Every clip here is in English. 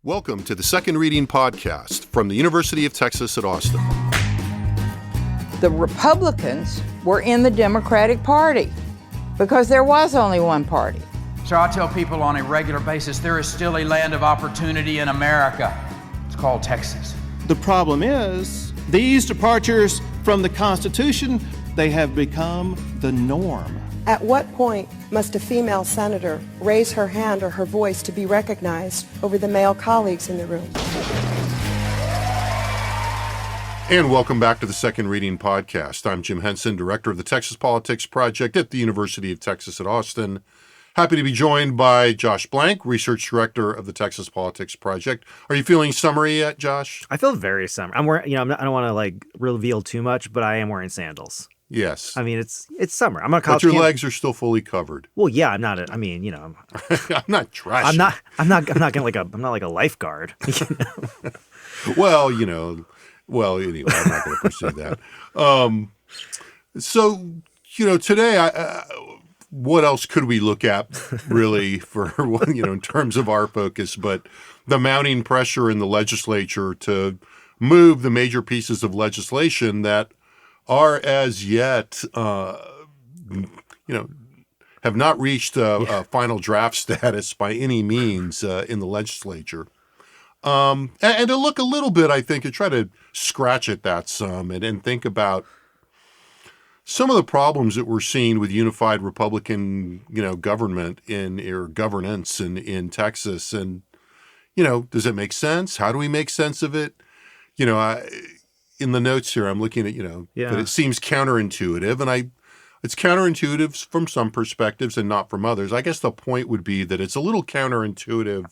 Welcome to the Second Reading Podcast from the University of Texas at Austin. The Republicans were in the Democratic Party because there was only one party. So I tell people on a regular basis, there is still a land of opportunity in America. It's called Texas. The problem is, these departures from the Constitution, they have become the norm. At what point must a female senator raise her hand or her voice to be recognized over the male colleagues in the room? And welcome back to the Second Reading Podcast. I'm Jim Henson, director of the Texas Politics Project at the University of Texas at Austin. Happy to be joined by Josh Blank, research director of the Texas Politics Project. Are you feeling summery yet, Josh? I feel very summer. I'm wearing, I don't want to reveal too much, but I am wearing sandals. Yes. I mean, it's summer. I'm on a college But your campus. legs are still fully covered. Well, yeah, I'm not. I'm not trashing. I'm not like a lifeguard. Well, anyway, I'm not going to pursue that. Today, what else could we look at really for, in terms of our focus, but the mounting pressure in the legislature to move the major pieces of legislation that are as yet, have not reached a final draft status by any means in the legislature. And to look a little bit, I think, and try to scratch at that some and think about some of the problems that we're seeing with unified Republican, government or governance in Texas. And, does it make sense? How do we make sense of it? In the notes here, I'm looking at, that it seems counterintuitive, and it's counterintuitive from some perspectives and not from others. I guess the point would be that it's a little counterintuitive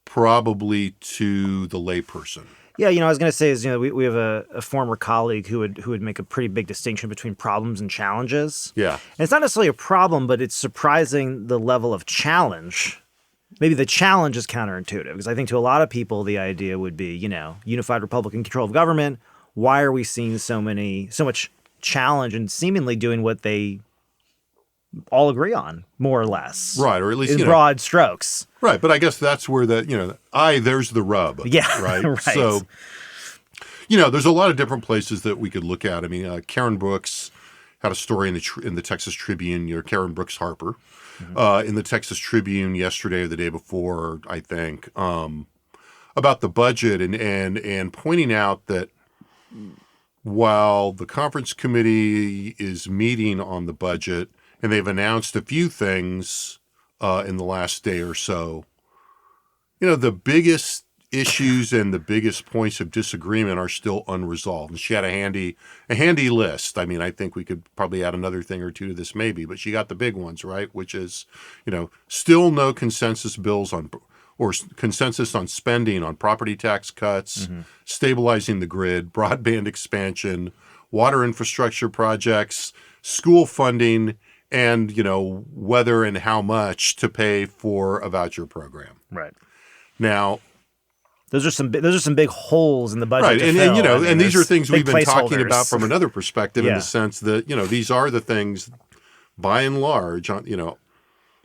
probably to the layperson. Yeah, I was going to say is, we have a former colleague who would make a pretty big distinction between problems and challenges. Yeah. And it's not necessarily a problem, but it's surprising the level of challenge. Maybe the challenge is counterintuitive, because I think to a lot of people, the idea would be, unified Republican control of government. Why are we seeing so much challenge and seemingly doing what they all agree on, more or less? Right, or at least in broad strokes. Right, but I guess that's where there's the rub. Yeah, right. Right. So, there's a lot of different places that we could look at. I mean, Karen Brooks had a story in the Texas Tribune. Karen Brooks Harper, in the Texas Tribune yesterday or the day before, I think, about the budget and pointing out that while the conference committee is meeting on the budget and they've announced a few things in the last day or so, the biggest issues and the biggest points of disagreement are still unresolved. And she had a handy list. I mean, I think we could probably add another thing or two to this maybe, but she got the big ones, right? Which is, still no consensus consensus on spending on property tax cuts, stabilizing the grid, broadband expansion, water infrastructure projects, school funding, and, whether and how much to pay for a voucher program. Right. Now, those are some big holes in the budget. Right. And these are things we've been talking about from another perspective in the sense that, these are the things by and large,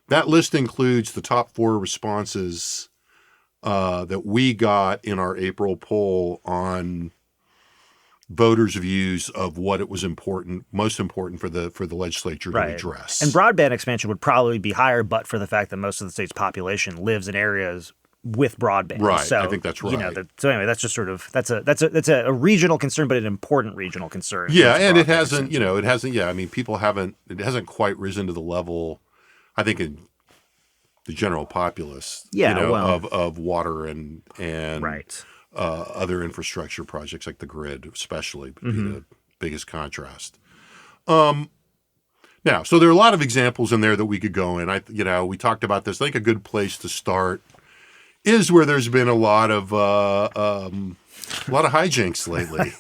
that list includes the top 4 responses that we got in our April poll on voters' views of what it was most important for the legislature to address. And broadband expansion would probably be higher, but for the fact that most of the state's population lives in areas with broadband. Right. So, I think that's right. So anyway, that's just sort of that's a regional concern, but an important regional concern. Yeah, and it hasn't. Yeah, I mean, it hasn't quite risen to the level, I think, in the general populace. Of water and other infrastructure projects like the grid, especially, would be the biggest contrast. Now, so there are a lot of examples in there that we could go in. We talked about this. I think a good place to start is where there's been a lot of hijinks lately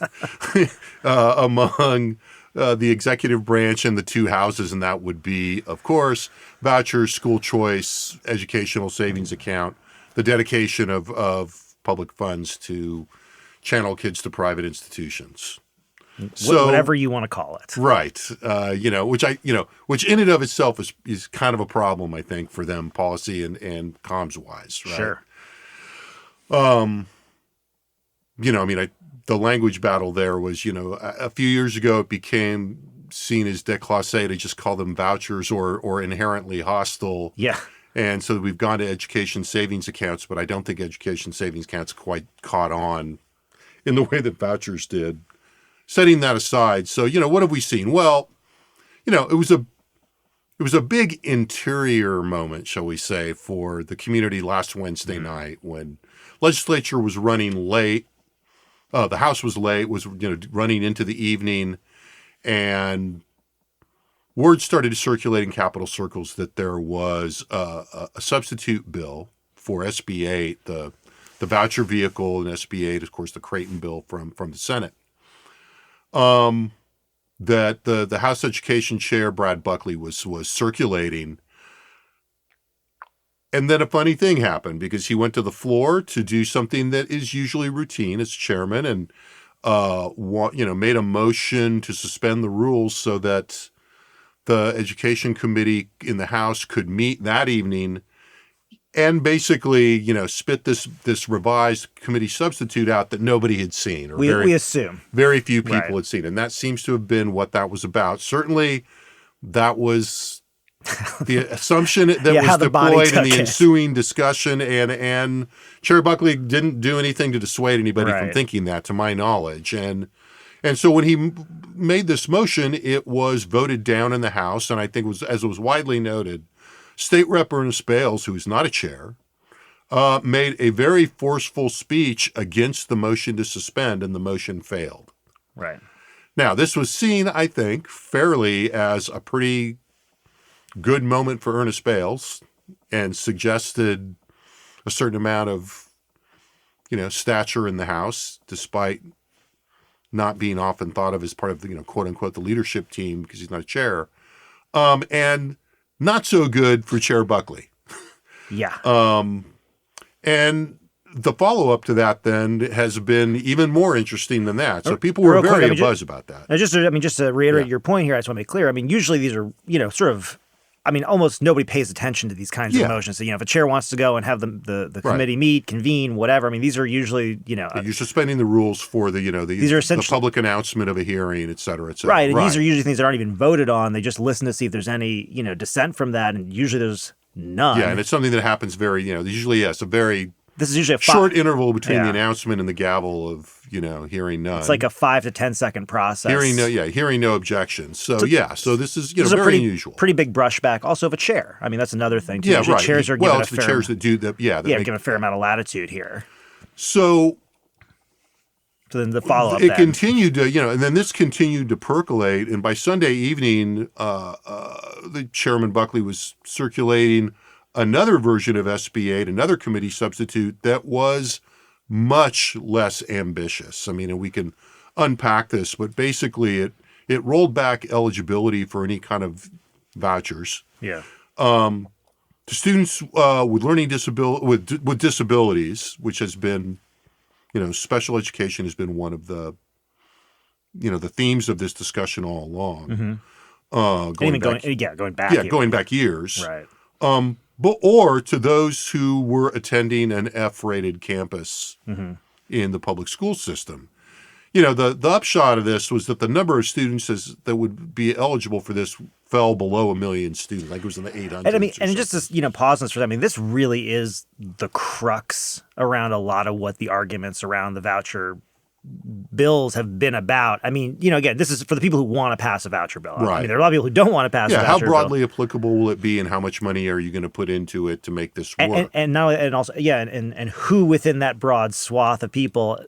among the executive branch and the 2 houses, and that would be, of course, vouchers, school choice, educational savings account, the dedication of public funds to channel kids to private institutions. So, whatever you want to call it. Right. Which in and of itself is kind of a problem, I think, for them policy and comms wise. Right? Sure. The language battle there was, a few years ago it became seen as déclassé to just call them vouchers or inherently hostile. Yeah. And so we've gone to education savings accounts, but I don't think education savings accounts quite caught on in the way that vouchers did. Setting that aside, so, what have we seen? Well, it was a big interior moment, shall we say, for the community last Wednesday night when legislature was running late. The House was late, was running into the evening, and word started to circulate in Capitol circles that there was a substitute bill for SB 8, the voucher vehicle, and SB 8, of course, the Creighton bill from the Senate. That the House Education Chair, Brad Buckley, was circulating. And then a funny thing happened because he went to the floor to do something that is usually routine as chairman and made a motion to suspend the rules so that the Education Committee in the House could meet that evening and basically, spit this revised committee substitute out that nobody had seen. Or we assume. Very few people had seen. And that seems to have been what that was about. Certainly, that was the assumption that was deployed in the ensuing discussion. And Chair Buckley didn't do anything to dissuade anybody from thinking that, to my knowledge. And so when he made this motion, it was voted down in the House. And I think as it was widely noted, State Rep. Ernest Bales, who is not a chair, made a very forceful speech against the motion to suspend, and the motion failed. Right. Now, this was seen, I think, fairly as a pretty good moment for Ernest Bales and suggested a certain amount of, stature in the House, despite not being often thought of as part of the, quote unquote, the leadership team because he's not a chair. And not so good for Chair Buckley. Yeah. And the follow-up to that then has been even more interesting than that. So people were very abuzz about that. Just to reiterate your point here, I just want to make clear. Usually these are, sort of, almost nobody pays attention to these kinds of motions. So, if a chair wants to go and have the committee meet, convene, whatever, these are usually, you're suspending the rules for the, these are the public announcement of a hearing, et cetera, et cetera. Right. And these are usually things that aren't even voted on. They just listen to see if there's any, dissent from that. And usually there's none. Yeah. And it's something that happens very, usually, yes, this is usually a short interval between the announcement and the gavel of, hearing none. It's like a 5 to 10 second process. Hearing no objections. So this is, very unusual. Pretty big brushback also of a chair. That's another thing too. Usually chairs are given the chairs that do that. Given a fair amount of latitude here. So then the follow-up it continued to, and then this continued to percolate. And by Sunday evening, the Chairman Buckley was circulating another version of SB 8, another committee substitute that was much less ambitious. And we can unpack this, but basically it rolled back eligibility for any kind of vouchers. Yeah. To students with learning with disabilities, which has been, special education has been one of the, the themes of this discussion all along. Mm-hmm. Going back years. Right. Or to those who were attending an F-rated campus in the public school system. The upshot of this was that the number of students that would be eligible for this fell below 1 million students. Like it was in the 800s. And just to pause this for that. This really is the crux around a lot of what the arguments around the voucher bills have been about. Again, this is for the people who want to pass a voucher bill. Right. There are a lot of people who don't want to pass a voucher bill. How broadly applicable will it be, and how much money are you going to put into it to make this work? And who within that broad swath of people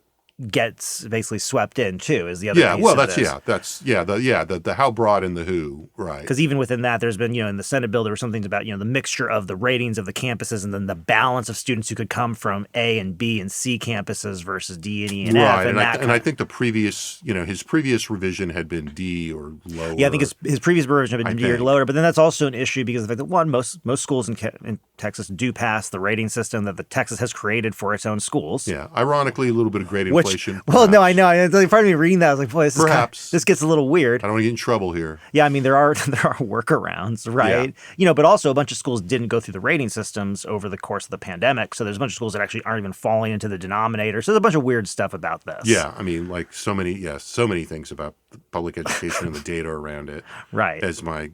gets basically swept in too is the other piece the how broad and the who, right? Because even within that, there's been in the Senate bill there were some things about the mixture of the ratings of the campuses and then the balance of students who could come from A and B and C campuses versus D and E and F. And I think the previous his previous revision had been D or lower. Yeah, I think his previous revision had been D or lower, but then that's also an issue because of the fact that most schools in Texas do pass the rating system that the Texas has created for its own schools. Yeah, ironically, a little bit of grading. Which legislation. Well, no, I know. Part of me reading that, I was like, boy, this gets a little weird. I don't want to get in trouble here. Yeah, I mean, there are workarounds, right? Yeah. But also a bunch of schools didn't go through the rating systems over the course of the pandemic. So there's a bunch of schools that actually aren't even falling into the denominator. So there's a bunch of weird stuff about this. Yeah, I mean, like so many things about public education and the data around it. Right. As my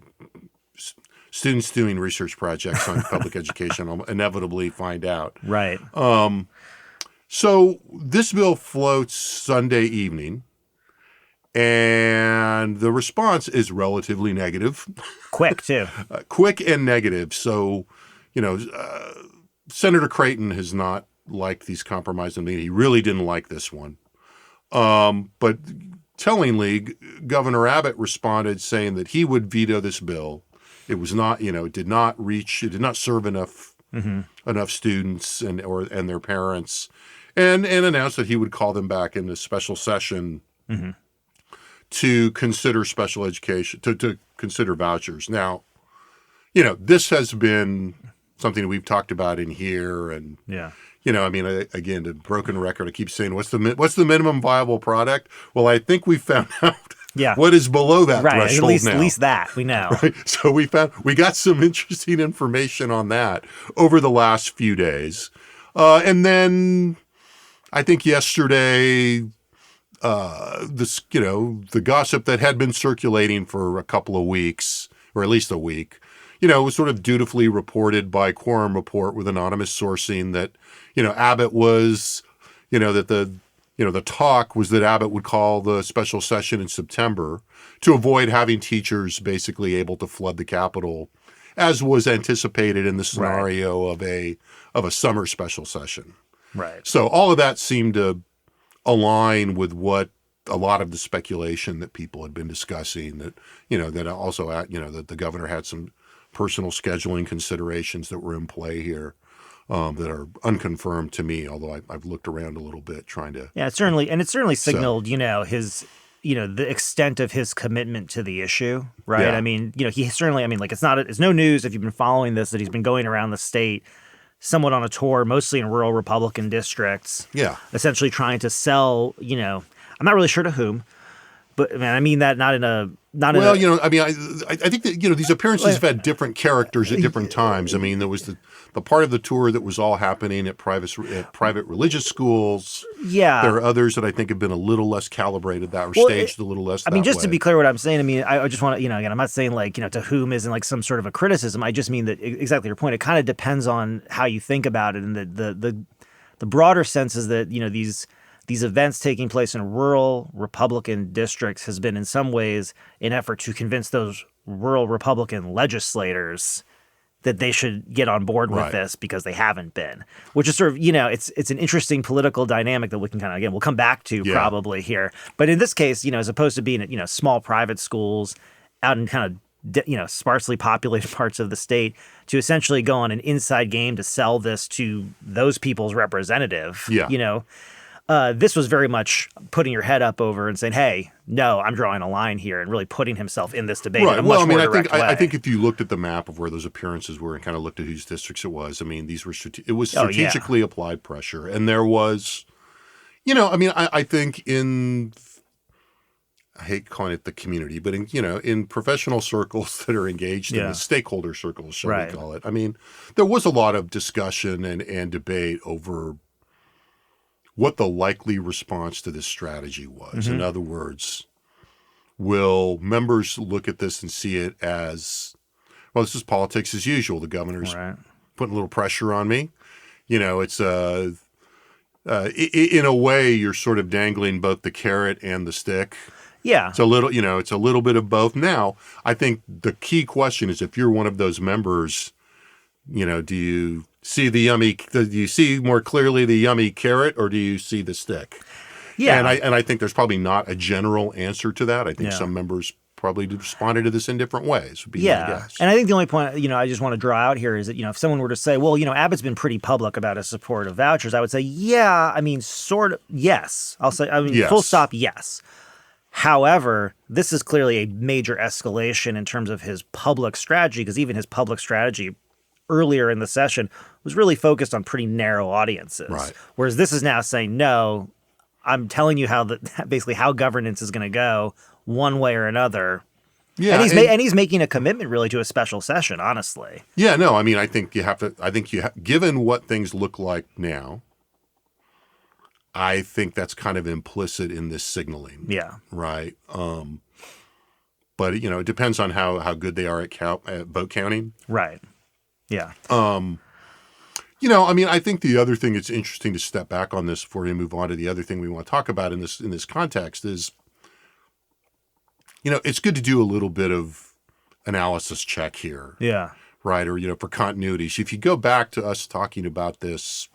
students doing research projects on public education will inevitably find out. Right. So this bill floats Sunday evening, and the response is relatively negative. Quick, too. Quick and negative. So, Senator Creighton has not liked these compromises. I mean, he really didn't like this one. But tellingly, Governor Abbott responded saying that he would veto this bill. It was not, it did not serve enough students and their parents, and announced that he would call them back in a special session to consider special education, to consider vouchers. Now, this has been something we've talked about in here, and I mean, again, the broken record. I keep saying, what's the minimum viable product? Well, I think we found out. Yeah. What is below that threshold now? At least that we know. Right? So we got some interesting information on that over the last few days. And then I think yesterday, the gossip that had been circulating for a couple of weeks, or at least a week, was sort of dutifully reported by Quorum Report with anonymous sourcing that, Abbott was, the talk was that Abbott would call the special session in September to avoid having teachers basically able to flood the Capitol, as was anticipated in the scenario of a summer special session. Right. So all of that seemed to align with what a lot of the speculation that people had been discussing, that that the governor had some personal scheduling considerations that were in play here. That are unconfirmed to me, although I've looked around a little bit trying to. Yeah, it certainly signaled, his, the extent of his commitment to the issue, right? Yeah. I mean, he certainly, it's no news if you've been following this that he's been going around the state somewhat on a tour, mostly in rural Republican districts. Yeah. Essentially trying to sell, I'm not really sure to whom, but I mean that not in a. I think that, these appearances have had different characters at different times. I mean, there was the part of the tour that was all happening at private religious schools. Yeah. There are others that I think have been a little less calibrated staged a little less that way. To be clear what I'm saying, I just want to, again, I'm not saying to whom isn't like some sort of a criticism. I just mean that exactly your point. It kind of depends on how you think about it. And the broader sense is that, these events taking place in rural Republican districts has been in some ways an effort to convince those rural Republican legislators that they should get on board with this because they haven't been, which is sort of, it's an interesting political dynamic that we can we'll come back to probably here. But in this case, as opposed to being at, small private schools out in kind of, sparsely populated parts of the state, to essentially go on an inside game to sell this to those people's representative, this was very much putting your head up over and saying, hey, no, I'm drawing a line here, and really putting himself in this debate in a much more direct way. I think if you looked at the map of where those appearances were and kind of looked at whose districts it was, I mean, it was strategically applied pressure. And there was, I think I hate calling it the community, but in professional circles that are engaged in the stakeholder circles, shall we call it. I mean, there was a lot of discussion and debate over what the likely response to this strategy was. In other words, will members look at this and see it as, well, this is politics as usual. The governor's putting a little pressure on me. It's in a way, you're sort of dangling both the carrot and the stick. Yeah. It's a little bit of both. Now, I think the key question is, if you're one of those members, do you see more clearly the yummy carrot, or do you see the stick? Yeah. And I think there's probably not a general answer to that. I think some members probably responded to this in different ways, would be my guess. And I think the only point, I just want to draw out here is that, if someone were to say, well, Abbott's been pretty public about his support of vouchers, I would say, sort of, yes. I'll say, yes. Full stop, yes. However, this is clearly a major escalation in terms of his public strategy, because even his public strategy earlier in the session was really focused on pretty narrow audiences. Right. Whereas this is now saying, no, I'm telling you how basically how governance is going to go one way or another. Yeah, and he's making a commitment really to a special session, honestly. Yeah, no, I mean, I think given what things look like now, I think that's kind of implicit in this signaling. Yeah. Right. But it depends on how good they are at vote counting. Right. Yeah. I mean, I think the other thing that's interesting to step back on this before we move on to the other thing we want to talk about in this context is, it's good to do a little bit of analysis check here. Yeah. Right. Or, for continuity. So if you go back to us talking about this,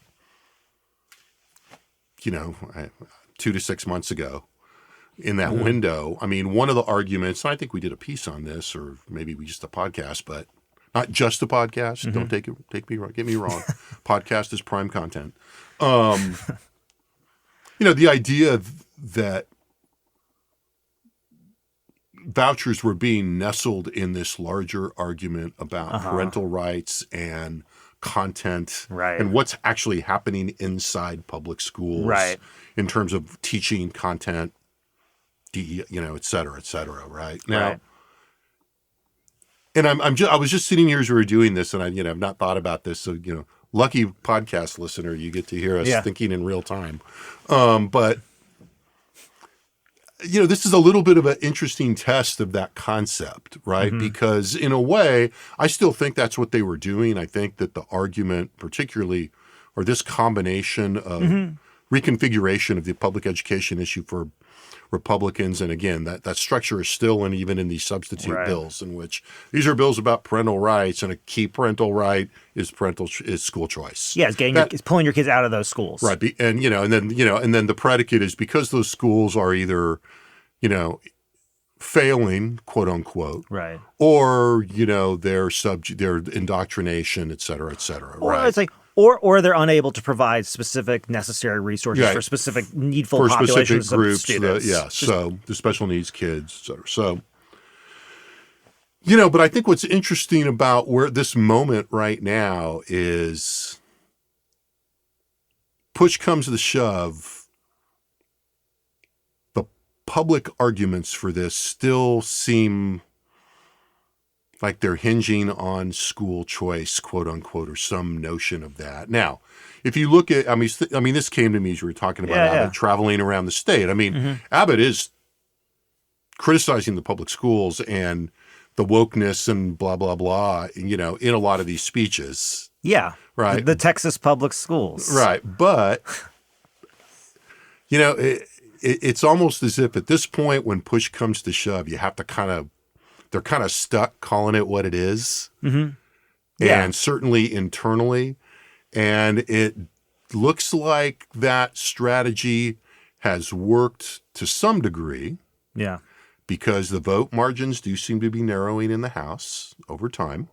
2 to 6 months ago in that window, I mean, one of the arguments, and I think we did a piece on this, or maybe we just a podcast, but not just a podcast. Don't get me wrong. Podcast is prime content. The idea that vouchers were being nestled in this larger argument about parental rights and content and what's actually happening inside public schools in terms of teaching content, et cetera, right? Now, and I was just sitting here as we were doing this, and I've not thought about this. So, lucky podcast listener, you get to hear us thinking in real time. But this is a little bit of an interesting test of that concept, right? Because in a way, I still think that's what they were doing. I think that the argument particularly, or this combination of reconfiguration of the public education issue for Republicans, and again, that structure is still in even in these substitute bills, in which these are bills about parental rights, and a key parental right is school choice. Yeah, it's pulling your kids out of those schools, right? And then the predicate is because those schools are either failing, quote unquote, right, or their indoctrination, et cetera, or right? It's like. Or they're unable to provide specific necessary resources for specific needful populations specific groups, of students. So the special needs kids, et cetera. So, but I think what's interesting about where this moment right now is push comes to the shove, the public arguments for this still seem like they're hinging on school choice, quote unquote, or some notion of that. Now, if you look at, I mean, this came to me as we were talking about Abbott traveling around the state. I mean, Abbott is criticizing the public schools and the wokeness and blah, blah, blah, in a lot of these speeches. Yeah. Right. The Texas public schools. Right. But, it's almost as if at this point when push comes to shove, you have to they're kind of stuck calling it what it is. And certainly internally. And it looks like that strategy has worked to some degree. Yeah. Because the vote margins do seem to be narrowing in the House over time.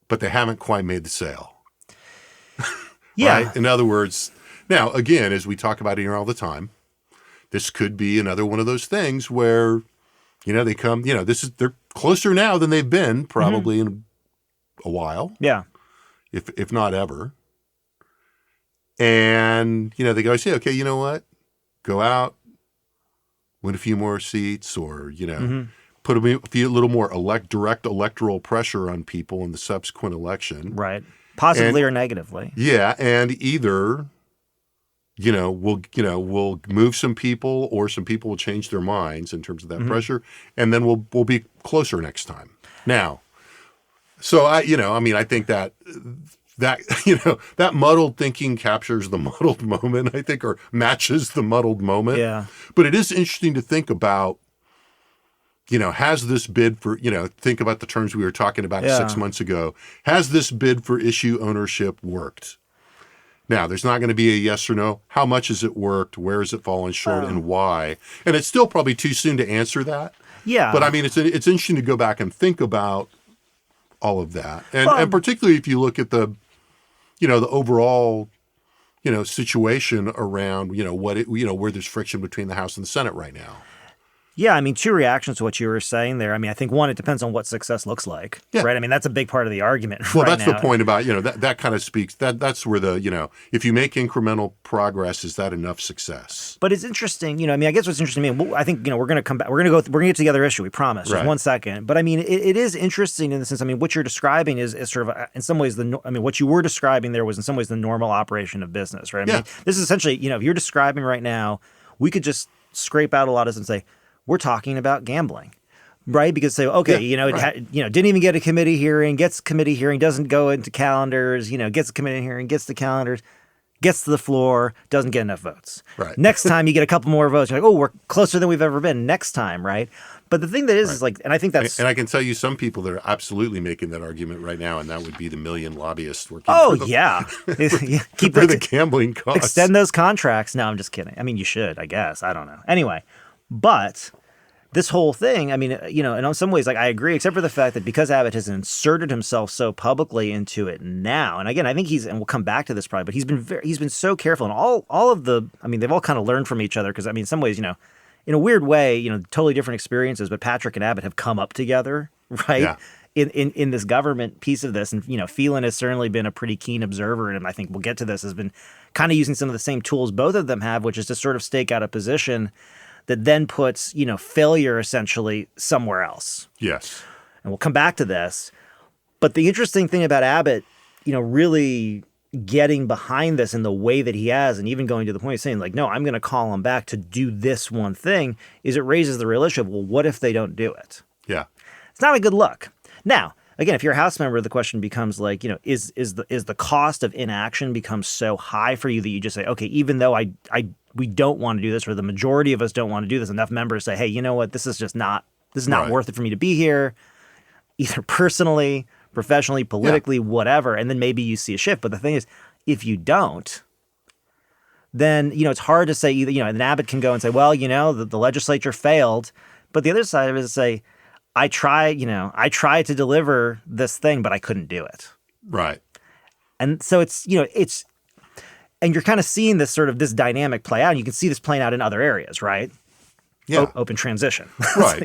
But they haven't quite made the sale. Right? In other words, now, again, as we talk about here all the time, this could be another one of those things where they come, they're closer now than they've been probably in a while. Yeah. If not ever. And, they go, say, okay, you know what? Go out, win a few more seats, or, put a little more direct electoral pressure on people in the subsequent election. Right. Positively or negatively. Yeah. And either, we'll move some people, or some people will change their minds in terms of that pressure, and then we'll be closer next time. Now, so I think that muddled thinking captures the muddled moment, I think, or matches the muddled moment. Yeah. But it is interesting to think about, has this bid for, think about the terms we were talking about 6 months ago. Has this bid for issue ownership worked? Now, there's not going to be a yes or no. How much has it worked? Where has it fallen short, and why? And it's still probably too soon to answer that. Yeah. But I mean, it's interesting to go back and think about all of that, and particularly if you look at the overall, situation around where there's friction between the House and the Senate right now. Yeah, I mean, two reactions to what you were saying there. I mean, I think one, it depends on what success looks like, right? I mean, that's a big part of the argument. Well, right that's now. the point about, that kind of speaks, that's where if you make incremental progress, is that enough success? But it's interesting, I mean, I guess what's interesting to me, I think, we're going to come back, we're going to get to the other issue, we promise, just 1 second. But I mean, it is interesting in the sense, I mean, what you're describing is sort of, in some ways, what you were describing there was in some ways the normal operation of business, right? I mean, this is essentially, if you're describing right now, we could just scrape out a lot of this and say, we're talking about gambling, right? Because say, okay, didn't even get a committee hearing, gets committee hearing, doesn't go into calendars, gets a committee hearing, gets the calendars, gets to the floor, doesn't get enough votes. Right. Next time you get a couple more votes, you're like, oh, we're closer than we've ever been next time, right? But the thing that is like, and I think that's... And I can tell you some people that are absolutely making that argument right now, and that would be the million lobbyists working keep for the gambling costs. Extend those contracts. No, I'm just kidding. I mean, you should, I guess. I don't know. Anyway, but... this whole thing, I mean, and in some ways, like I agree, except for the fact that because Abbott has inserted himself so publicly into it now, and again, I think and we'll come back to this probably, but he's been so careful, and all of they've all kind of learned from each other because I mean, in some ways, in a weird way, totally different experiences, but Patrick and Abbott have come up together, right? Yeah. In this government piece of this, and Phelan has certainly been a pretty keen observer, and I think we'll get to this, has been kind of using some of the same tools both of them have, which is to sort of stake out a position that then puts, failure essentially somewhere else. Yes. And we'll come back to this. But the interesting thing about Abbott, really getting behind this in the way that he has, and even going to the point of saying, like, no, I'm going to call him back to do this one thing, is it raises the real issue of, well, what if they don't do it? Yeah. It's not a good look. Now, again, if you're a House member, the question becomes like, is the cost of inaction becomes so high for you that you just say, okay, even though we don't want to do this, or the majority of us don't want to do this, enough members say, hey, you know what, this is not worth it for me to be here, either personally, professionally, politically, whatever, and then maybe you see a shift. But the thing is, if you don't, then, it's hard to say either, and Abbott can go and say, well, the legislature failed, but the other side of it is to say, I tried to deliver this thing, but I couldn't do it. Right. And so and you're kind of seeing this sort of this dynamic play out. And you can see this playing out in other areas, right? Yeah. Open transition. Right.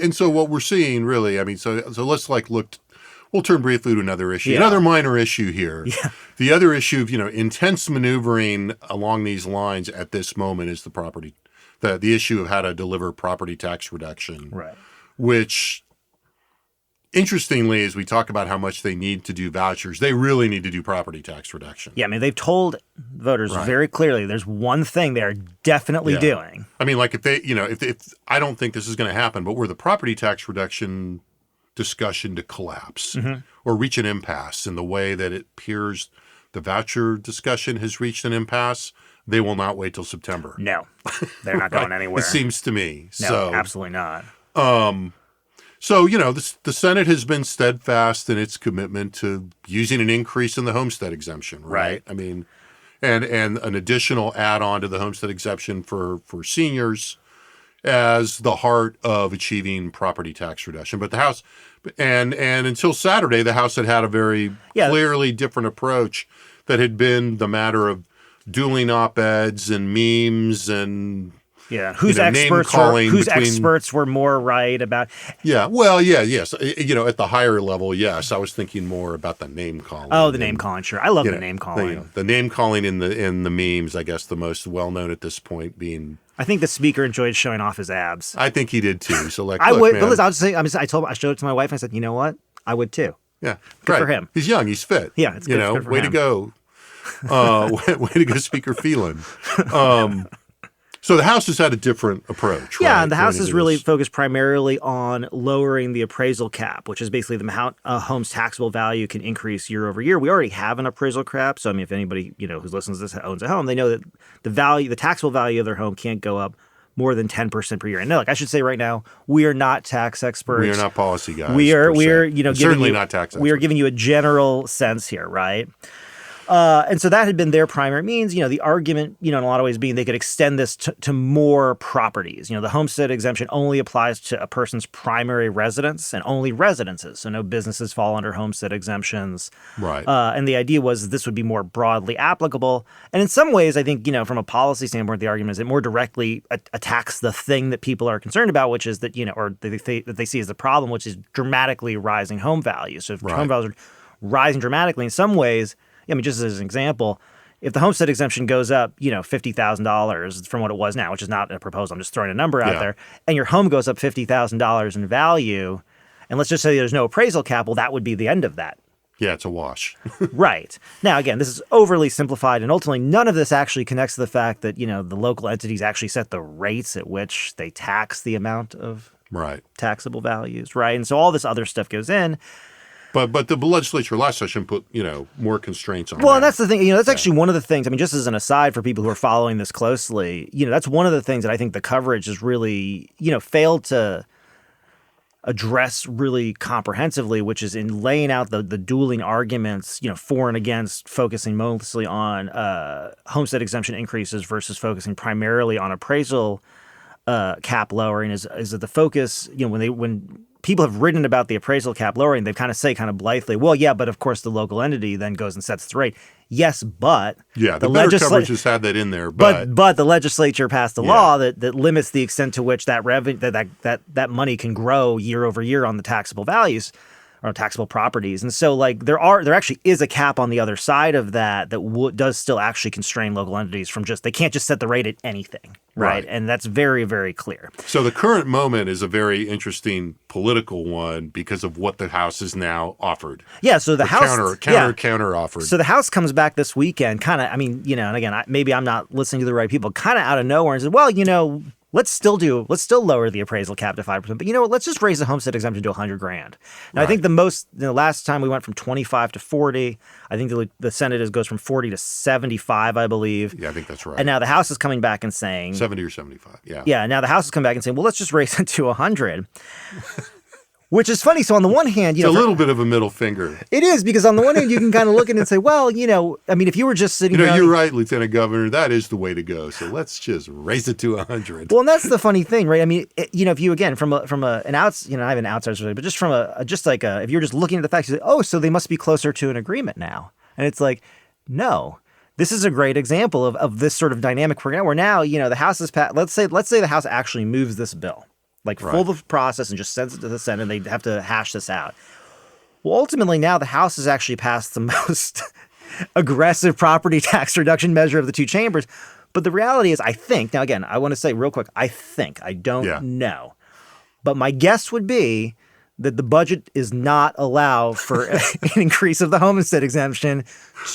And so what we're seeing really, I mean, so let's we'll turn briefly to another issue, another minor issue here. Yeah. The other issue of, intense maneuvering along these lines at this moment is the issue of how to deliver property tax reduction. Right. Which, interestingly, as we talk about how much they need to do vouchers, they really need to do property tax reduction. Yeah, I mean, they've told voters very clearly there's one thing they're definitely doing. I mean, like if they, if I don't think this is going to happen, but were the property tax reduction discussion to collapse or reach an impasse in the way that it appears the voucher discussion has reached an impasse, they will not wait till September. No, they're not going anywhere. It seems to me. No, absolutely not. So, the Senate has been steadfast in its commitment to using an increase in the homestead exemption, right? I mean, and an additional add-on to the homestead exemption for seniors as the heart of achieving property tax reduction. But the House, and until Saturday, the House had a very clearly different approach that had been the matter of dueling op-eds and memes and... Yeah, whose experts were more right about? Yeah, well, yes. At the higher level, yes. I was thinking more about the name calling. Oh, the name calling, sure. I love the name calling. The name calling in the memes, I guess, the most well known at this point being. I think the speaker enjoyed showing off his abs. I think he did too. So like, I would. Man, but listen, I showed it to my wife and I said, you know what, I would too. Yeah, good for him. He's young. He's fit. Yeah, it's good for way him. to go. Way to go, Speaker Phelan. So the House has had a different approach, right? Yeah, and the House has really focused primarily on lowering the appraisal cap, which is basically the amount a home's taxable value can increase year over year. We already have an appraisal cap, so I mean, if anybody who listens to this owns a home, they know that the taxable value of their home can't go up more than 10% per year. And I should say right now, we are not tax experts. We are not policy guys. We are certainly not tax experts. We are giving you a general sense here, right? And so that had been their primary means. The argument, in a lot of ways being they could extend this to more properties. The homestead exemption only applies to a person's primary residence and only residences. So no businesses fall under homestead exemptions. Right. And the idea was this would be more broadly applicable. And in some ways, I think, from a policy standpoint, the argument is it more directly attacks the thing that people are concerned about, which is that, or that they see as the problem, which is dramatically rising home values. So if home values are rising dramatically in some ways, just as an example, if the homestead exemption goes up, $50,000 from what it was now, which is not a proposal, I'm just throwing a number out there, and your home goes up $50,000 in value, and let's just say there's no appraisal cap, well, that would be the end of that. Yeah, it's a wash. Right. Now, again, this is overly simplified, and ultimately none of this actually connects to the fact that, the local entities actually set the rates at which they tax the amount of taxable values, right? And so all this other stuff goes in. But the legislature last session put, more constraints on Well, that. and that's the thing. That's actually one of the things. Just as an aside for people who are following this closely, that's one of the things that I think the coverage has really, failed to address really comprehensively, which is in laying out the dueling arguments, for and against, focusing mostly on homestead exemption increases versus focusing primarily on appraisal cap lowering. Is that the focus? When people have written about the appraisal cap lowering, they kind of blithely, well, yeah, but of course the local entity then goes and sets the rate. Yes, but the better coverage just had that in there. But the legislature passed a law that limits the extent to which that revenue that money can grow year over year on the taxable values or taxable properties. And so there actually is a cap on the other side of that does still actually constrain local entities from they can't just set the rate at anything. Right. And that's very, very clear. So the current moment is a very interesting political one because of what the House has now offered. Yeah. So the House counter offered. So the House comes back this weekend, kind of. And again, maybe I'm not listening to the right people. Kind of out of nowhere, and says, well, let's still lower the appraisal cap to 5%. But let's just raise the homestead exemption to $100,000. Now I think the last time we went from 25 to 40. I think the Senate goes from 40 to 75, I believe. Yeah, I think that's right. And now the House is coming back and saying 70 or 75. Yeah. Yeah. Now the House is coming back and saying, well, let's just raise it to 100. Which is funny. So on the one hand, it's a little bit of a middle finger. It is, because on the one hand, you can kind of look at it and say, well, if you were just sitting there. You're right, Lieutenant Governor. That is the way to go. So let's just raise it to 100. Well, and that's the funny thing, right? If you, again, from an outs, not even outsiders, but just from if you're just looking at the facts, you say, oh, so they must be closer to an agreement now. And it's like, no. This is a great example of this sort of dynamic where now, the House has passed. Let's say the House actually moves this bill. Full of process and just sends it to the Senate, and they have to hash this out. Well, ultimately, now the House has actually passed the most aggressive property tax reduction measure of the two chambers. But the reality is, I think, now again, I want to say real quick, I don't know. But my guess would be that the budget is not allow for an increase of the homestead exemption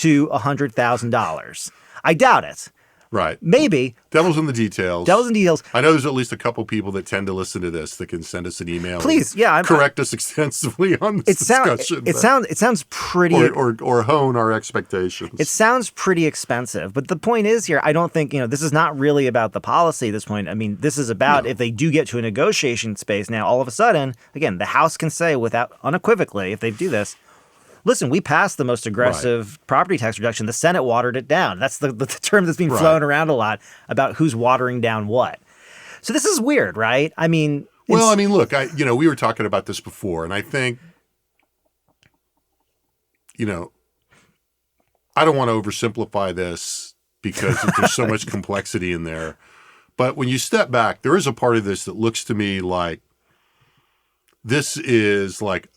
to $100,000. I doubt it. Right. Maybe. Devil's in the details. I know there's at least a couple people that tend to listen to this that can send us an email. Please, correct us extensively on this discussion. It sounds pretty... Or hone our expectations. It sounds pretty expensive. But the point is here, I don't think, this is not really about the policy at this point. This is about if they do get to a negotiation space now, all of a sudden, again, the House can say unequivocally, if they do this, listen, we passed the most aggressive property tax reduction. The Senate watered it down. That's the term that's being flown around a lot about who's watering down what. So this is weird, right? Look, we were talking about this before, and I think, I don't want to oversimplify this because there's so much complexity in there. But when you step back, there is a part of this that looks to me like this is like,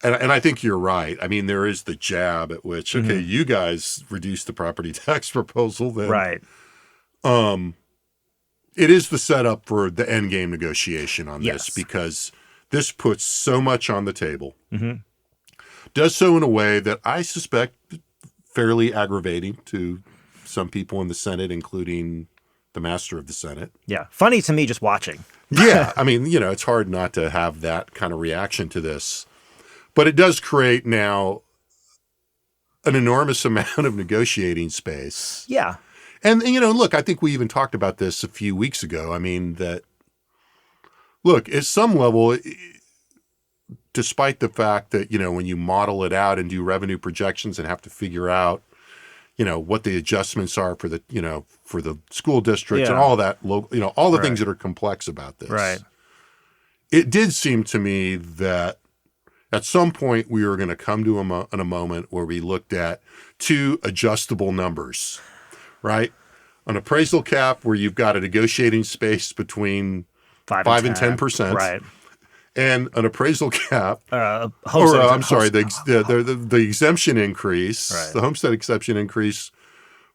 and I think you're right. There is the jab at which, okay, you guys reduce the property tax proposal. Then, right. It is the setup for the end game negotiation on this because this puts so much on the table. Mm-hmm. Does so in a way that I suspect fairly aggravating to some people in the Senate, including the master of the Senate. Yeah. Funny to me just watching. Yeah. It's hard not to have that kind of reaction to this. But it does create now an enormous amount of negotiating space. Yeah. And look, I think we even talked about this a few weeks ago. At some level, despite the fact that, when you model it out and do revenue projections and have to figure out, what the adjustments are for the, for the school districts and all that, all the things that are complex about this. Right. It did seem to me that at some point we were going to come to a moment where we looked at two adjustable numbers, right? An appraisal cap where you've got a negotiating space between 5 and 10%. Right. And an appraisal cap, the exemption increase, right. the homestead exception increase,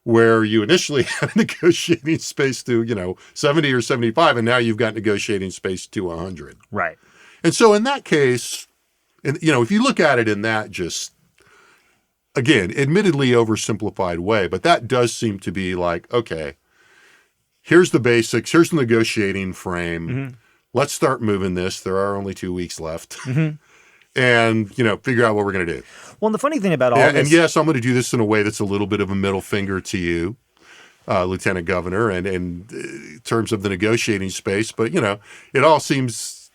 where you initially had a negotiating space to, 70 or 75, and now you've got negotiating space to 100. Right. And so in that case, and if you look at it in that just, again, admittedly oversimplified way, but that does seem to be like, okay, here's the basics, here's the negotiating frame. Mm-hmm. Let's start moving this. There are only 2 weeks left. Mm-hmm. And, figure out what we're going to do. Well, and the funny thing about all this... And yes, I'm going to do this in a way that's a little bit of a middle finger to you, Lieutenant Governor, and in terms of the negotiating space. But, it all seems,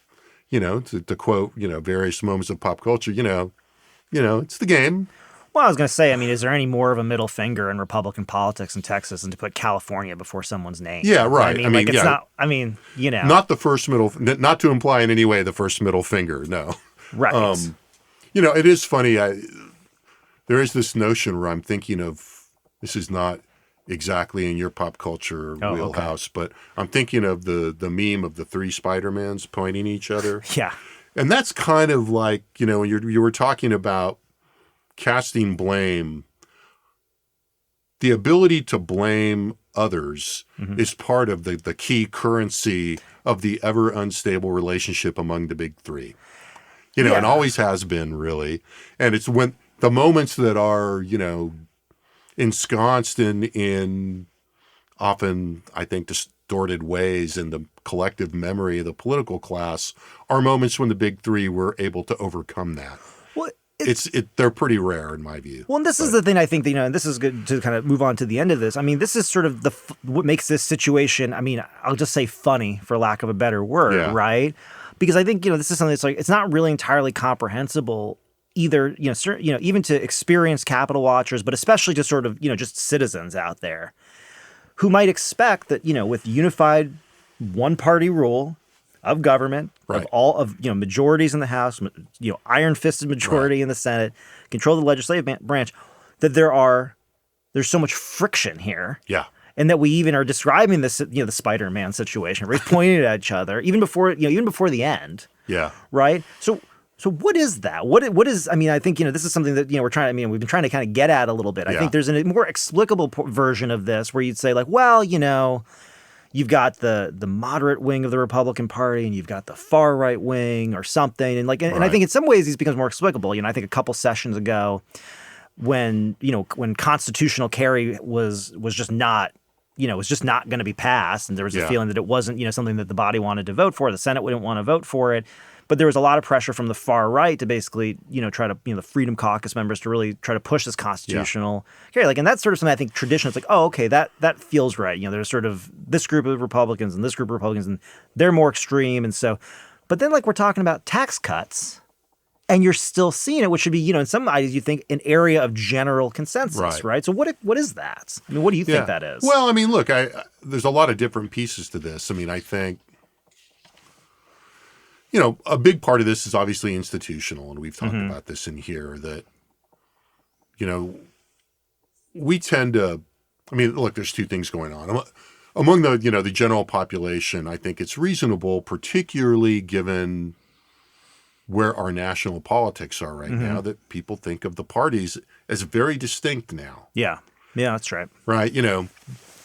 to quote, various moments of pop culture, it's the game. Well, I was going to say, is there any more of a middle finger in Republican politics in Texas than to put California before someone's name? Yeah, right. It's not, Not the first not to imply in any way the first middle finger, no. Right. It is funny. There is this notion where I'm thinking of, this is not exactly in your pop culture wheelhouse, but I'm thinking of the meme of the three Spider-Mans pointing each other. Yeah. And that's kind of like, when you were talking about casting blame, the ability to blame others is part of the key currency of the ever unstable relationship among the big three, and always has been, really. And it's when the moments that are, ensconced in often, I think, distorted ways in the collective memory of the political class are moments when the big three were able to overcome that. Well, they're pretty rare in my view. Well, and this is the thing I think that, and this is good to kind of move on to the end of this. This is sort of what makes this situation, I'll just say funny for lack of a better word, right? Because I think, this is something that's like, it's not really entirely comprehensible either, even to experienced Capitol watchers, but especially to sort of, just citizens out there who might expect that, with unified one-party rule of government, of all of, majorities in the House, iron-fisted majority in the Senate, control the legislative branch, that there's so much friction here. Yeah. And that we even are describing this, the Spider-Man situation, right? Pointing at each other, even before the end. Yeah. Right? So what is that? What is, I think, this is something that, we're trying, we've been trying to kind of get at a little bit. I think there's a more explicable version of this where you'd say like, well, you've got the moderate wing of the Republican Party and you've got the far right wing or something. And and I think in some ways these becomes more explicable. I think a couple sessions ago when constitutional carry was just not, was just not going to be passed. And there was a feeling that it wasn't, something that the body wanted to vote for. The Senate wouldn't want to vote for it. But there was a lot of pressure from the far right to basically, try to, the Freedom Caucus members to really try to push this constitutional carry. And that's sort of something I think tradition. It's like, oh, okay, that feels right. There's sort of this group of Republicans and this group of Republicans, and they're more extreme. And so, but then we're talking about tax cuts, and you're still seeing it, which should be, in some ideas, you think an area of general consensus, right? So what is that? What do you think that is? Well, look, there's a lot of different pieces to this. I think, a big part of this is obviously institutional, and we've talked about this in here, that, we tend to, look, there's two things going on. Among the, the general population, I think it's reasonable, particularly given where our national politics are right now, that people think of the parties as very distinct now. Yeah. Yeah, that's right. Right.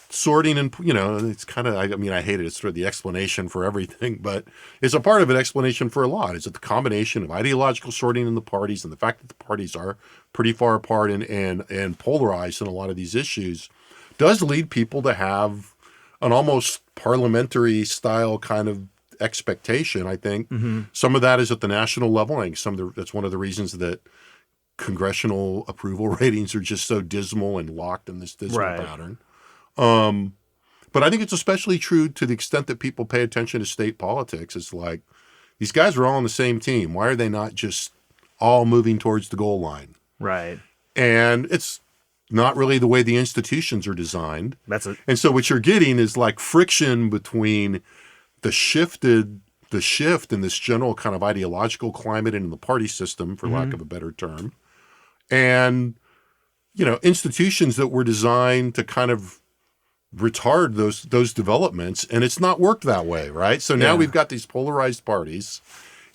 Sorting and, it's kind of, I hate it. It's sort of the explanation for everything, but it's a part of an explanation for a lot. It's the combination of ideological sorting in the parties and the fact that the parties are pretty far apart and polarized in a lot of these issues does lead people to have an almost parliamentary style kind of expectation, I think. Some of that is at the national level. I think that's one of the reasons that congressional approval ratings are just so dismal and locked in this dismal pattern. But I think it's especially true to the extent that people pay attention to state politics. It's like, these guys are all on the same team. Why are they not just all moving towards the goal line? Right. And it's not really the way the institutions are designed. That's it. And so what you're getting is like friction between the shift in this general kind of ideological climate in the party system, for lack of a better term, and, institutions that were designed to kind of retard those developments, and it's not worked that way, right? So now we've got these polarized parties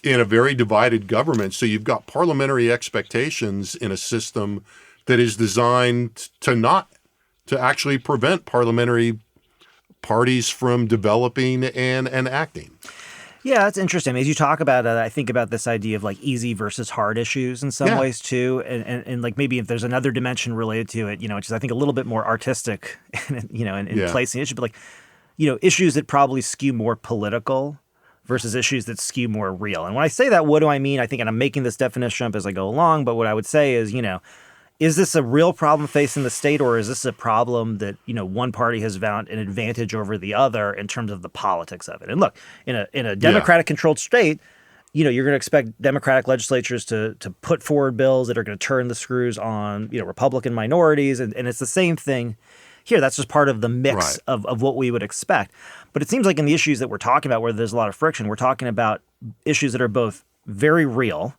in a very divided government. So you've got parliamentary expectations in a system that is designed to actually prevent parliamentary parties from developing and acting. Yeah, that's interesting. As you talk about it, I think about this idea of like easy versus hard issues in some ways too, and like maybe if there's another dimension related to it, which is I think a little bit more artistic, in placing the issue, but like, issues that probably skew more political versus issues that skew more real. And when I say that, what do I mean? I think, and I'm making this definition up as I go along, but what I would say is, is this a real problem facing the state, or is this a problem that, one party has found an advantage over the other in terms of the politics of it? And look, in a Democratic controlled state, you're going to expect Democratic legislatures to put forward bills that are going to turn the screws on, Republican minorities. And it's the same thing here. That's just part of the mix of what we would expect. But it seems like in the issues that we're talking about where there's a lot of friction, we're talking about issues that are both very real,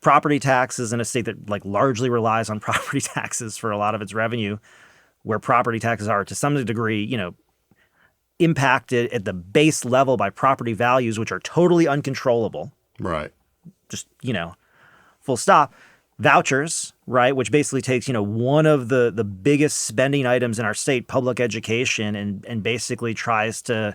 property taxes in a state that like largely relies on property taxes for a lot of its revenue, where property taxes are to some degree, impacted at the base level by property values, which are totally uncontrollable. Right. Just, full stop. Vouchers, right, which basically takes, one of the biggest spending items in our state, public education, and basically tries to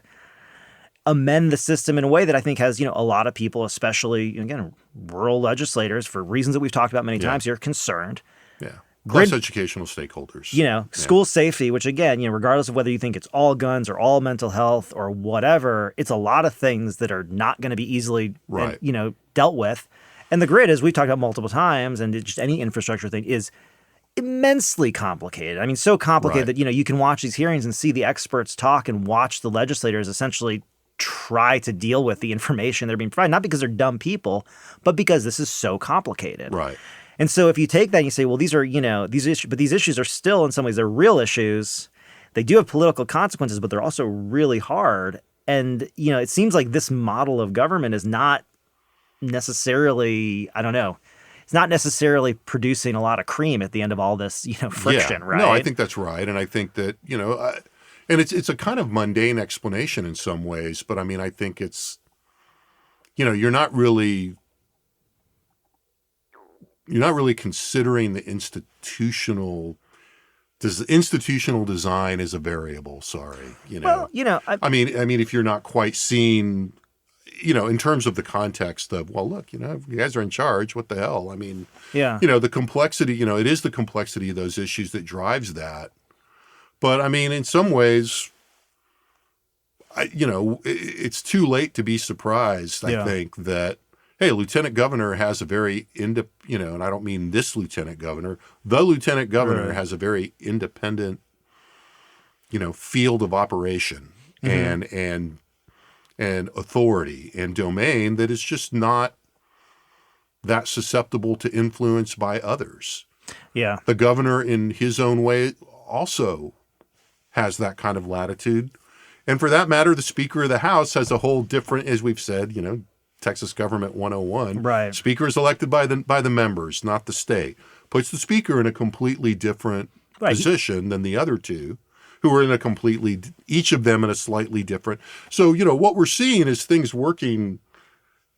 amend the system in a way that I think has, a lot of people, especially, again, rural legislators, for reasons that we've talked about many times here, concerned. Yeah. Plus educational stakeholders. School safety, which again, regardless of whether you think it's all guns or all mental health or whatever, it's a lot of things that are not going to be easily, dealt with. And the grid, as we've talked about multiple times, and just any infrastructure thing, is immensely complicated. I mean, so complicated that, you can watch these hearings and see the experts talk and watch the legislators essentially try to deal with the information they're being provided, not because they're dumb people, but because this is so complicated. Right. And so if you take that and you say, well, these are, these issues, but these issues are still in some ways, they're real issues. They do have political consequences, but they're also really hard. And, it seems like this model of government is not necessarily, it's not necessarily producing a lot of cream at the end of all this, friction, right? No, I think that's right. And I think that, and it's a kind of mundane explanation in some ways, but I mean, I think it's, you're not really considering the institutional design as a variable. Sorry, Well, I mean, if you're not quite seeing, in terms of the context of, well, look, you guys are in charge. What the hell? I mean, the complexity. It is the complexity of those issues that drives that. But I mean, in some ways, it's too late to be surprised. I think that, hey, Lieutenant Governor has a very and I don't mean this Lieutenant Governor. The Lieutenant Governor has a very independent, field of operation and authority and domain that is just not that susceptible to influence by others. Yeah, the governor, in his own way, also has that kind of latitude. And for that matter, the Speaker of the House has a whole different, as we've said, Texas Government 101. Right. Speaker is elected by the members, not the state. Puts the Speaker in a completely different position than the other two, who are in each of them in a slightly different. So, what we're seeing is things working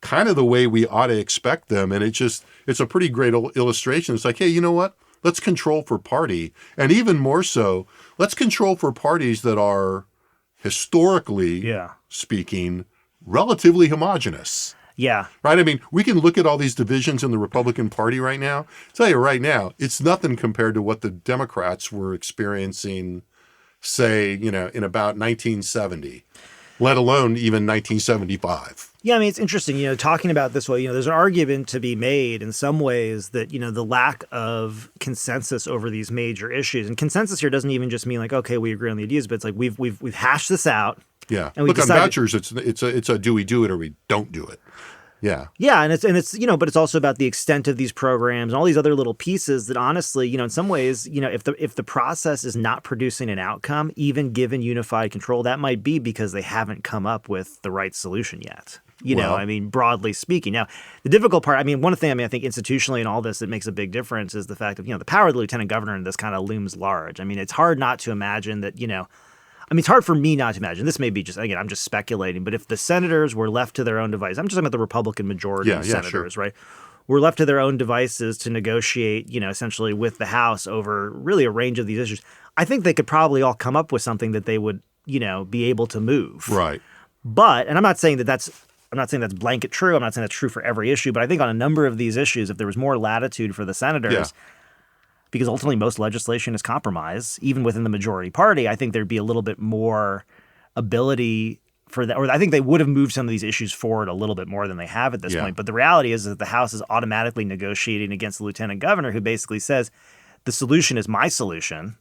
kind of the way we ought to expect them. And it's a pretty great illustration. It's like, hey, you know what? Let's control for party. And even more so, let's control for parties that are historically speaking relatively homogenous. Yeah. Right? I mean, we can look at all these divisions in the Republican Party right now. I'll tell you right now, it's nothing compared to what the Democrats were experiencing, say, in about 1970, let alone even 1975. Yeah, I mean, it's interesting, talking about this way, there's an argument to be made in some ways that, the lack of consensus over these major issues, and consensus here doesn't even just mean like, okay, we agree on the ideas, but it's like we've hashed this out. Yeah. And look, on vouchers, it's a do we do it or we don't do it. Yeah. Yeah, and it's but it's also about the extent of these programs and all these other little pieces that honestly, in some ways, if the process is not producing an outcome, even given unified control, that might be because they haven't come up with the right solution yet. Broadly speaking. Now, the difficult part, one thing, I think institutionally in all this that makes a big difference is the fact of, the power of the lieutenant governor in this kind of looms large. It's hard not to imagine that, it's hard for me not to imagine. This may be just, again, I'm just speculating, but if the senators were left to their own devices, I'm just talking about the Republican majority of senators, sure. right? Were left to their own devices to negotiate, essentially with the House over really a range of these issues. I think they could probably all come up with something that they would, be able to move. Right. But, and I'm not saying that's blanket true. I'm not saying that's true for every issue, but I think on a number of these issues, if there was more latitude for the senators, because ultimately most legislation is compromise, even within the majority party, I think there'd be a little bit more ability for that, or I think they would have moved some of these issues forward a little bit more than they have at this point. But the reality is that the House is automatically negotiating against the lieutenant governor, who basically says the solution is my solution,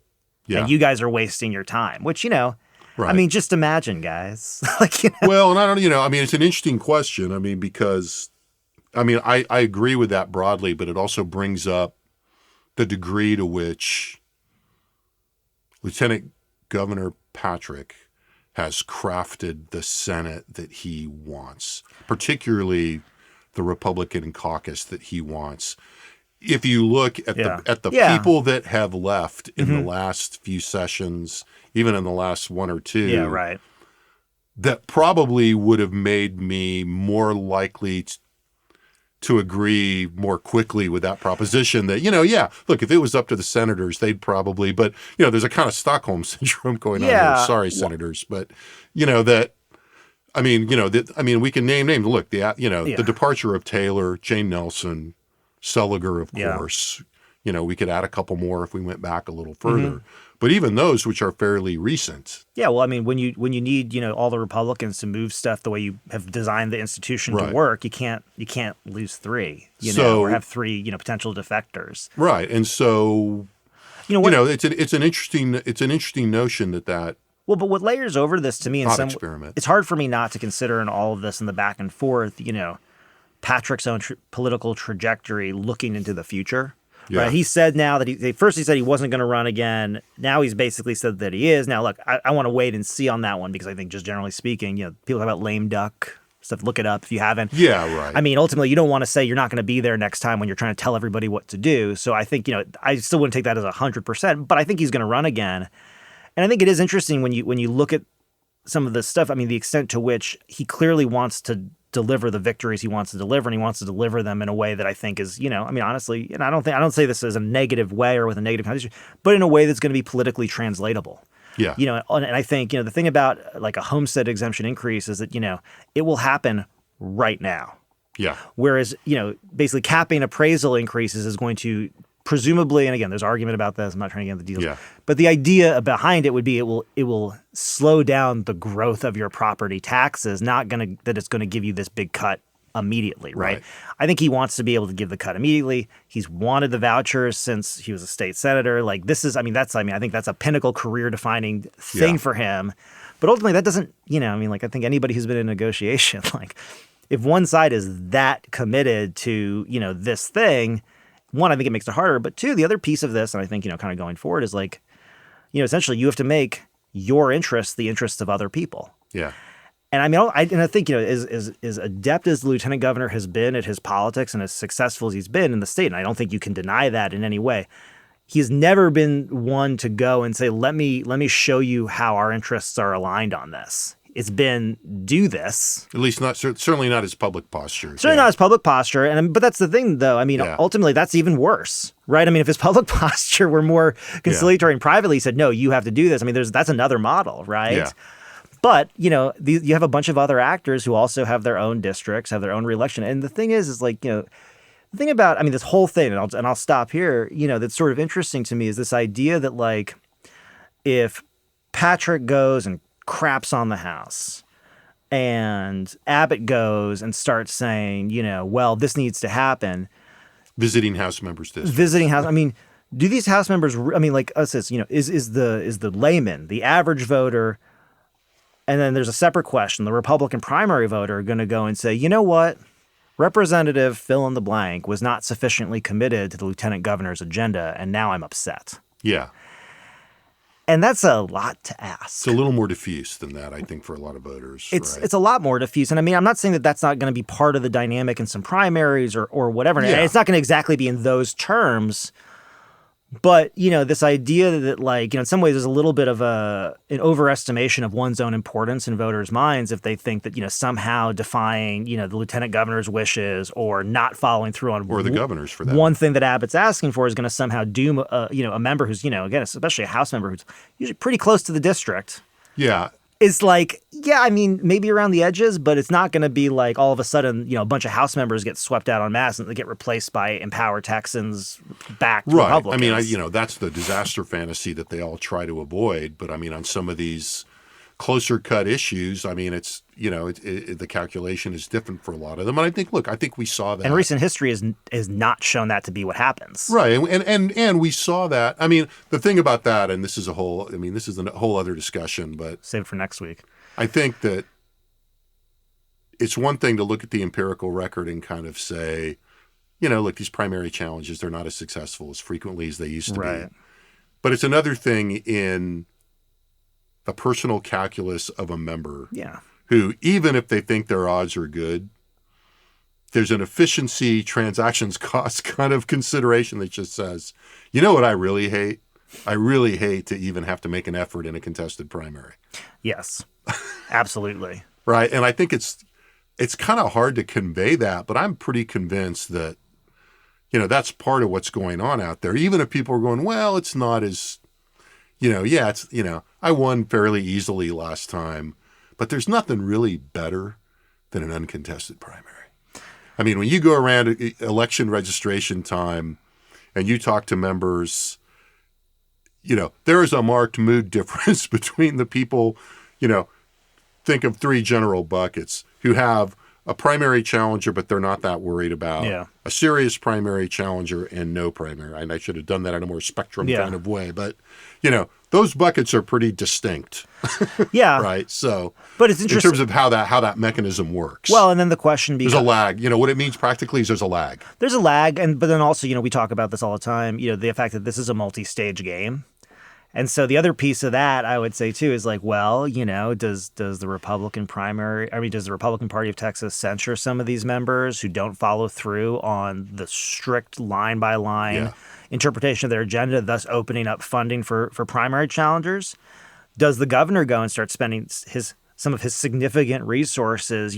and you guys are wasting your time, which, right. Just imagine, guys. Well, and I don't, it's an interesting question. Because, I agree with that broadly, but it also brings up the degree to which Lieutenant Governor Patrick has crafted the Senate that he wants, particularly the Republican caucus that he wants. If you look at the people that have left in the last few sessions, even in the last one or two, right, that probably would have made me more likely to agree more quickly with that proposition that, look, if it was up to the senators, they'd probably, but, there's a kind of Stockholm syndrome going on here. Sorry, senators. But, we can name names. Look, the departure of Taylor, Jane Nelson, Seliger, of course. We could add a couple more if we went back a little further. But even those which are fairly recent. Yeah, well, when you need all the Republicans to move stuff the way you have designed the institution to work, you can't lose three, or have three potential defectors. Right, and so it's an interesting notion that. Well, but what layers over this to me in some experiment. It's hard for me not to consider in all of this and the back and forth, Patrick's own political trajectory looking into the future. Yeah. Right? He said now that he said he wasn't going to run again. Now he's basically said that he is. Now, look, I want to wait and see on that one because I think just generally speaking, people talk about lame duck stuff. Look it up if you haven't. Yeah, right. Ultimately, you don't want to say you're not going to be there next time when you're trying to tell everybody what to do. So I think, I still wouldn't take that as 100%, but I think he's going to run again. And I think it is interesting when you look at some of this stuff. The extent to which he clearly wants to deliver the victories he wants to deliver, and he wants to deliver them in a way that I think is, honestly, and I don't say this as a negative way or with a negative connotation, but in a way that's going to be politically translatable. Yeah. And I think, the thing about like a homestead exemption increase is that, it will happen right now. Yeah. Whereas, basically capping appraisal increases is going to presumably, and again, there's argument about this. I'm not trying to get into the details. Yeah. But the idea behind it would be it will slow down the growth of your property taxes, not that it's going to give you this big cut immediately, right? I think he wants to be able to give the cut immediately. He's wanted the vouchers since he was a state senator. Like this is, I think that's a pinnacle career defining thing for him. But ultimately that doesn't, I think anybody who's been in a negotiation, like if one side is that committed to, this thing, one, I think it makes it harder, but two, the other piece of this, and I think, kind of going forward is like, essentially you have to make your interests the interests of other people. Yeah. And I think, as adept as the lieutenant governor has been at his politics and as successful as he's been in the state, and I don't think you can deny that in any way, he's never been one to go and say, let me show you how our interests are aligned on this. It's been do this. At least certainly not his public posture. Certainly not his public posture. But that's the thing, though. Ultimately, that's even worse, right? If his public posture were more conciliatory and privately said, no, you have to do this. That's another model, right? Yeah. But, you have a bunch of other actors who also have their own districts, have their own reelection. And the thing is like, the thing about, this whole thing, and I'll stop here, that's sort of interesting to me is this idea that like, if Patrick goes and craps on the House and Abbott goes and starts saying, well, this needs to happen. Visiting House members districts. Visiting House. Do these House members, like us, is the layman, the average voter, and then there's a separate question, the Republican primary voter going to go and say, you know what? Representative fill in the blank was not sufficiently committed to the lieutenant governor's agenda, and now I'm upset. Yeah. And that's a lot to ask. It's a little more diffuse than that, I think, for a lot of voters. It's a lot more diffuse. And I mean, I'm not saying that that's not going to be part of the dynamic in some primaries or whatever. Yeah. It's not going to exactly be in those terms. But, this idea that, in some ways there's a little bit of an overestimation of one's own importance in voters' minds if they think that, somehow defying, the lieutenant governor's wishes or not following through on or the governor's for that. One thing that Abbott's asking for is going to somehow doom, a member who's, again, especially a House member who's usually pretty close to the district. Yeah. Is maybe around the edges, but it's not going to be like all of a sudden, a bunch of House members get swept out en masse and they get replaced by empowered Texans backed Republicans. I mean, that's the disaster fantasy that they all try to avoid. But I mean, on some of these closer cut issues, I mean, it's, the calculation is different for a lot of them. And I think we saw that. And recent history is not shown that to be what happens. Right. And we saw that. I mean, the thing about that, and this is a whole other discussion, but save it for next week. I think that it's one thing to look at the empirical record and kind of say, look, these primary challenges, they're not as successful as frequently as they used to be. But it's another thing in the personal calculus of a member who, even if they think their odds are good, there's an efficiency, transactions cost kind of consideration that just says, you know what I really hate? I really hate to even have to make an effort in a contested primary. Yes, absolutely. Right. And I think it's kind of hard to convey that, but I'm pretty convinced that, that's part of what's going on out there. Even if people are going, well, it's not as, I won fairly easily last time, but there's nothing really better than an uncontested primary. I mean, when you go around election registration time and you talk to members, there is a marked mood difference between the people, think of three general buckets who have a primary challenger, but they're not that worried about a serious primary challenger and no primary. And I should have done that in a more spectrum kind of way. But, those buckets are pretty distinct. Yeah. Right. So, but it's interesting in terms of how that mechanism works. Well, and then the question becomes, there's a lag. What it means practically is there's a lag. There's a lag. But then also, we talk about this all the time, the fact that this is a multi-stage game. And so the other piece of that, I would say, too, is does the Republican Party of Texas censure some of these members who don't follow through on the strict line-by-line interpretation of their agenda, thus opening up funding for primary challengers? Does the governor go and start spending some of his significant resources,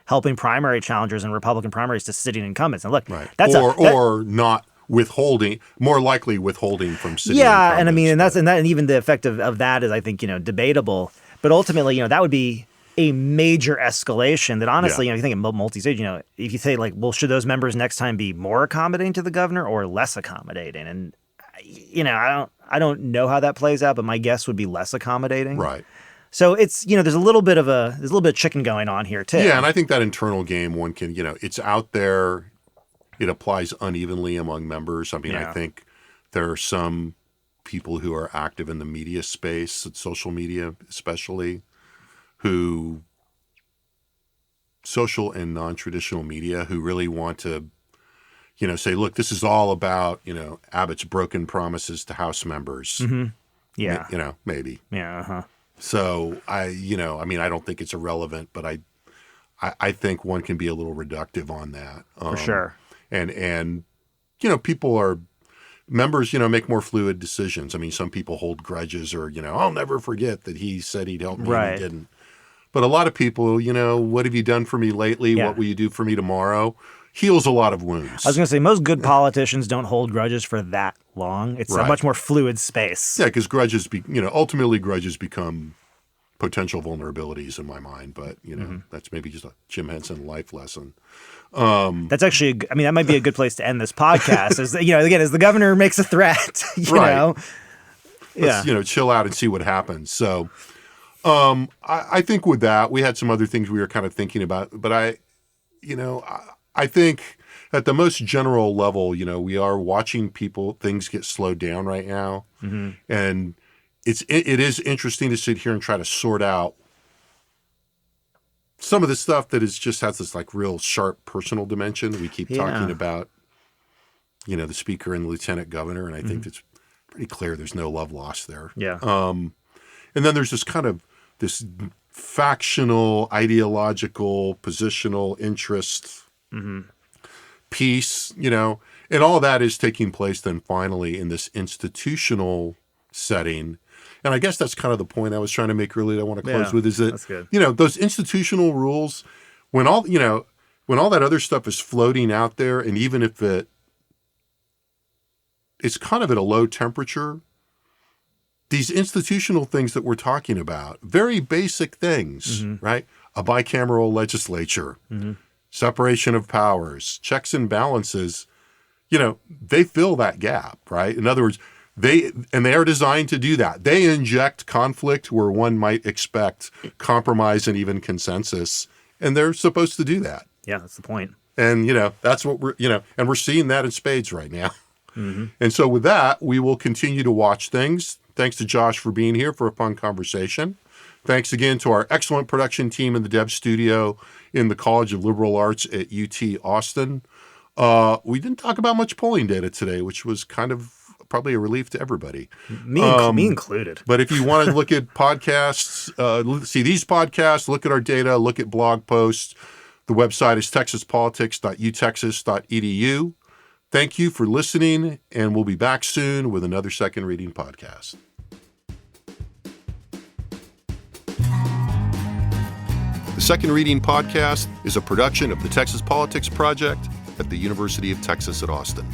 helping primary challengers in Republican primaries to sitting incumbents? And look, that's or not more likely withholding from sitting. Yeah, and I mean, and even the effect of that is, I think, debatable. But ultimately, that would be a major escalation. That honestly, if you think of multi-stage, if you say should those members next time be more accommodating to the governor or less accommodating? And I don't know how that plays out, but my guess would be less accommodating. Right. So it's there's a little bit of chicken going on here too. Yeah, and I think that internal game one can it's out there. It applies unevenly among members. I mean, I think there are some people who are active in the media space, social media especially, who social and non-traditional media who really want to, say, look, this is all about, Abbott's broken promises to House members. Mm-hmm. Yeah. Maybe. Yeah. Uh-huh. So I don't think it's irrelevant, but I think one can be a little reductive on that. For sure. And members, make more fluid decisions. I mean, some people hold grudges or, I'll never forget that he said he'd help me and he didn't. But a lot of people, what have you done for me lately? Yeah. What will you do for me tomorrow? Heals a lot of wounds. I was going to say, most good politicians don't hold grudges for that long. It's a much more fluid space. Yeah, because ultimately grudges become potential vulnerabilities in my mind. But, that's maybe just a Jim Henson life lesson. That's actually, that might be a good place to end this podcast. As the governor makes a threat, Let's, chill out and see what happens. So, I think with that, we had some other things we were kind of thinking about, but I think at the most general level, we are watching things get slowed down right now. Mm-hmm. And it is interesting to sit here and try to sort out some of the stuff that just has this like real sharp personal dimension. We keep talking about, the speaker and the lieutenant governor, and I think it's pretty clear there's no love lost there. Yeah. And then there's this factional, ideological, positional interest piece, and all that is taking place then finally in this institutional setting. And I guess that's kind of the point I was trying to make earlier. I want to close with is that, those institutional rules, when all that other stuff is floating out there, and even if it's kind of at a low temperature, these institutional things that we're talking about, very basic things, right? A bicameral legislature, separation of powers, checks and balances, they fill that gap, right? In other words, they are designed to do that. They inject conflict where one might expect compromise and even consensus, and they're supposed to do that. Yeah, that's the point. And, that's what and we're seeing that in spades right now. And so with that, we will continue to watch things. Thanks to Josh for being here for a fun conversation. Thanks again to our excellent production team in the Dev Studio in the College of Liberal Arts at UT Austin. We didn't talk about much polling data today, which was kind of probably a relief to everybody. Me included. But if you want to look at podcasts, see these podcasts, look at our data, look at blog posts, the website is texaspolitics.utexas.edu. Thank you for listening, and we'll be back soon with another Second Reading podcast. The Second Reading podcast is a production of the Texas Politics Project at the University of Texas at Austin.